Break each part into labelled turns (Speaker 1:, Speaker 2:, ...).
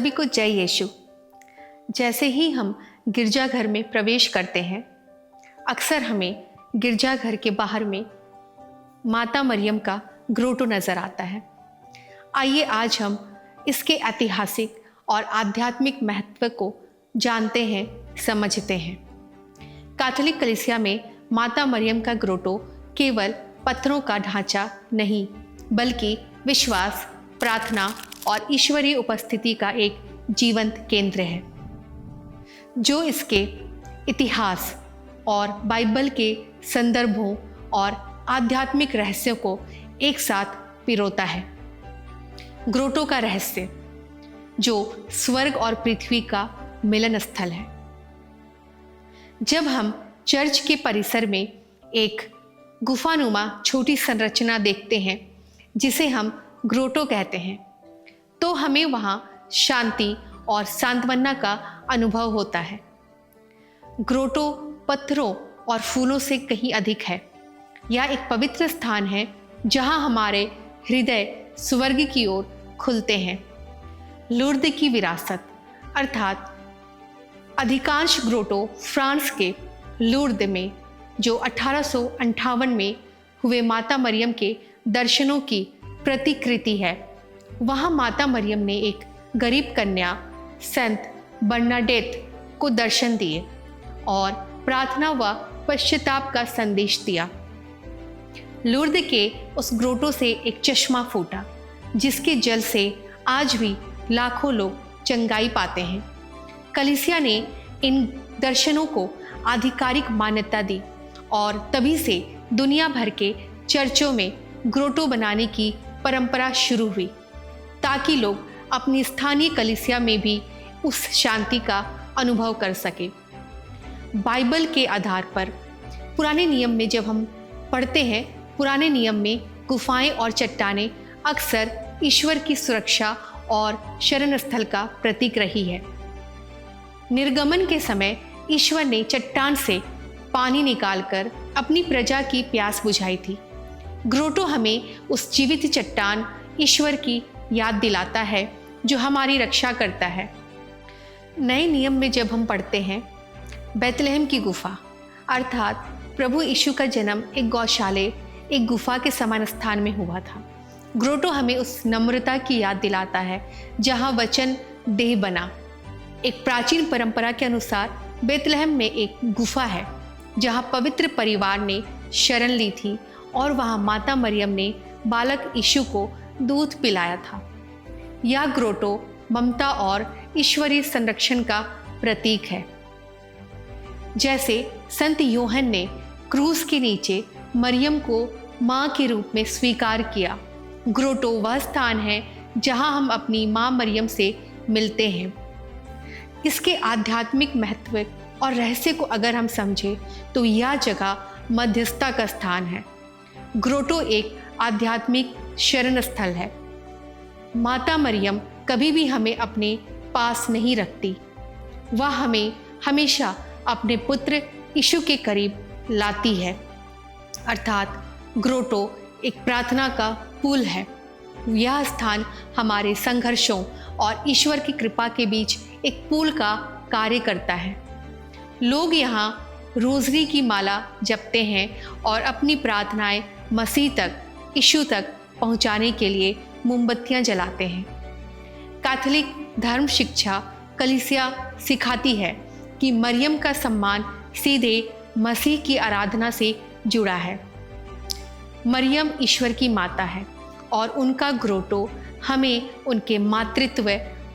Speaker 1: सभी को जय यीशु। जैसे ही हम गिरजाघर में प्रवेश करते हैं, अक्सर हमें गिरजाघर के बाहर में माता मरियम का ग्रोटो नज़र आता है। आइए आज हम इसके ऐतिहासिक और आध्यात्मिक महत्व को जानते हैं, समझते हैं। कैथोलिक कलीसिया में माता मरियम का ग्रोटो केवल पत्थरों का ढांचा नहीं, बल्कि विश्वास, प्रार्थना और ईश्वरीय उपस्थिति का एक जीवंत केंद्र है, जो इसके इतिहास और बाइबल के संदर्भों और आध्यात्मिक रहस्यों को एक साथ पिरोता है। ग्रोटो का रहस्य, जो स्वर्ग और पृथ्वी का मिलन स्थल है। जब हम चर्च के परिसर में एक गुफानुमा छोटी संरचना देखते हैं, जिसे हम ग्रोटो कहते हैं, तो हमें वहाँ शांति और सांत्वना का अनुभव होता है। ग्रोटो पत्थरों और फूलों से कहीं अधिक है। यह एक पवित्र स्थान है जहाँ हमारे हृदय स्वर्ग की ओर खुलते हैं। लूर्द की विरासत अर्थात अधिकांश ग्रोटो फ्रांस के लूर्द में, जो 1858 में हुए माता मरियम के दर्शनों की प्रतिकृति है। वहाँ माता मरियम ने एक गरीब कन्या संत बर्नाडेत को दर्शन दिए और प्रार्थना व पश्चाताप का संदेश दिया। लूर्द के उस ग्रोटो से एक चश्मा फूटा, जिसके जल से आज भी लाखों लोग चंगाई पाते हैं। कलीसिया ने इन दर्शनों को आधिकारिक मान्यता दी और तभी से दुनिया भर के चर्चों में ग्रोटो बनाने की परंपरा शुरू हुई, ताकि लोग अपनी स्थानीय कलीसिया में भी उस शांति का अनुभव कर सके। बाइबल के आधार पर पुराने नियम में जब हम पढ़ते हैं, पुराने नियम में गुफाएं और चट्टानें अक्सर ईश्वर की सुरक्षा और शरण स्थल का प्रतीक रही है। निर्गमन के समय ईश्वर ने चट्टान से पानी निकालकर अपनी प्रजा की प्यास बुझाई थी। ग्रोटो हमें उस जीवित चट्टान ईश्वर की याद दिलाता है, जो हमारी रक्षा करता है। नए नियम में जब हम पढ़ते हैं, बैतलहम की गुफा अर्थात प्रभु यीशु का जन्म एक गौशाले, एक गुफा के समान स्थान में हुआ था। ग्रोटो हमें उस नम्रता की याद दिलाता है जहाँ वचन देह बना। एक प्राचीन परंपरा के अनुसार बैतलहम में एक गुफा है जहाँ पवित्र परिवार ने शरण ली थी और वहाँ माता मरियम ने बालक यीशु को दूध पिलाया था। यह ग्रोटो ममता और ईश्वरीय संरक्षण का प्रतीक है। जैसे संत यूहन्ना ने क्रूस के नीचे मरियम को माँ के रूप में स्वीकार किया, ग्रोटो वह स्थान है जहाँ हम अपनी माँ मरियम से मिलते हैं। इसके आध्यात्मिक महत्व और रहस्य को अगर हम समझें, तो यह जगह मध्यस्थता का स्थान है। ग्रोटो एक आध्यात्मिक शरण स्थल है। माता मरियम कभी भी हमें अपने पास नहीं रखती, वह हमें हमेशा अपने पुत्र यीशु के करीब लाती है। अर्थात ग्रोटो एक प्रार्थना का पुल है। यह स्थान हमारे संघर्षों और ईश्वर की कृपा के बीच एक पुल का कार्य करता है। लोग यहाँ रोजरी की माला जपते हैं और अपनी प्रार्थनाएं मसीह तक, यीशु तक पहुँचाने के लिए मोमबत्तियाँ जलाते हैं। कैथोलिक धर्म शिक्षा कलीसिया सिखाती है कि मरियम का सम्मान सीधे मसीह की आराधना से जुड़ा है। मरियम ईश्वर की माता है और उनका ग्रोटो हमें उनके मातृत्व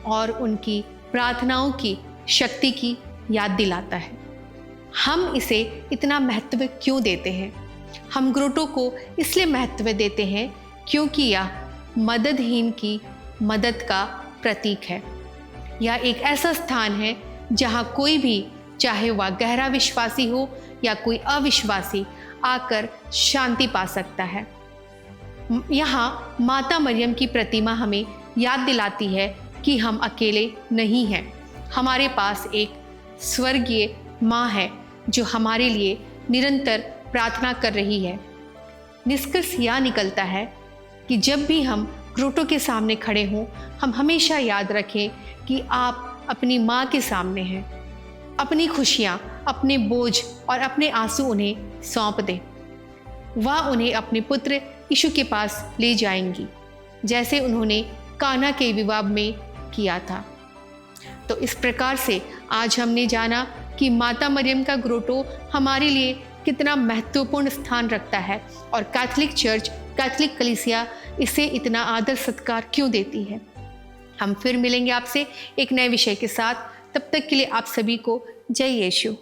Speaker 1: और उनकी प्रार्थनाओं की शक्ति की याद दिलाता है। हम इसे इतना महत्व क्यों देते हैं? हम ग्रोटो को इसलिए महत्व देते हैं क्योंकि यह मददहीन की मदद का प्रतीक है। यह एक ऐसा स्थान है जहाँ कोई भी, चाहे वह गहरा विश्वासी हो या कोई अविश्वासी, आकर शांति पा सकता है। यहाँ माता मरियम की प्रतिमा हमें याद दिलाती है कि हम अकेले नहीं हैं। हमारे पास एक स्वर्गीय माँ है जो हमारे लिए निरंतर प्रार्थना कर रही है। निष्कर्ष यह निकलता है कि जब भी हम ग्रोटो के सामने खड़े हों, हम हमेशा याद रखें कि आप अपनी माँ के सामने हैं। अपनी खुशियाँ, अपने बोझ और अपने आंसू उन्हें सौंप दें। वह उन्हें अपने पुत्र यीशु के पास ले जाएंगी, जैसे उन्होंने काना के विवाह में किया था। तो इस प्रकार से आज हमने जाना कि माता मरियम का ग्रोटो हमारे लिए कितना महत्वपूर्ण स्थान रखता है और कैथोलिक चर्च, कैथोलिक कलीसिया इसे इतना आदर सत्कार क्यों देती है। हम फिर मिलेंगे आपसे एक नए विषय के साथ। तब तक के लिए आप सभी को जय यीशु।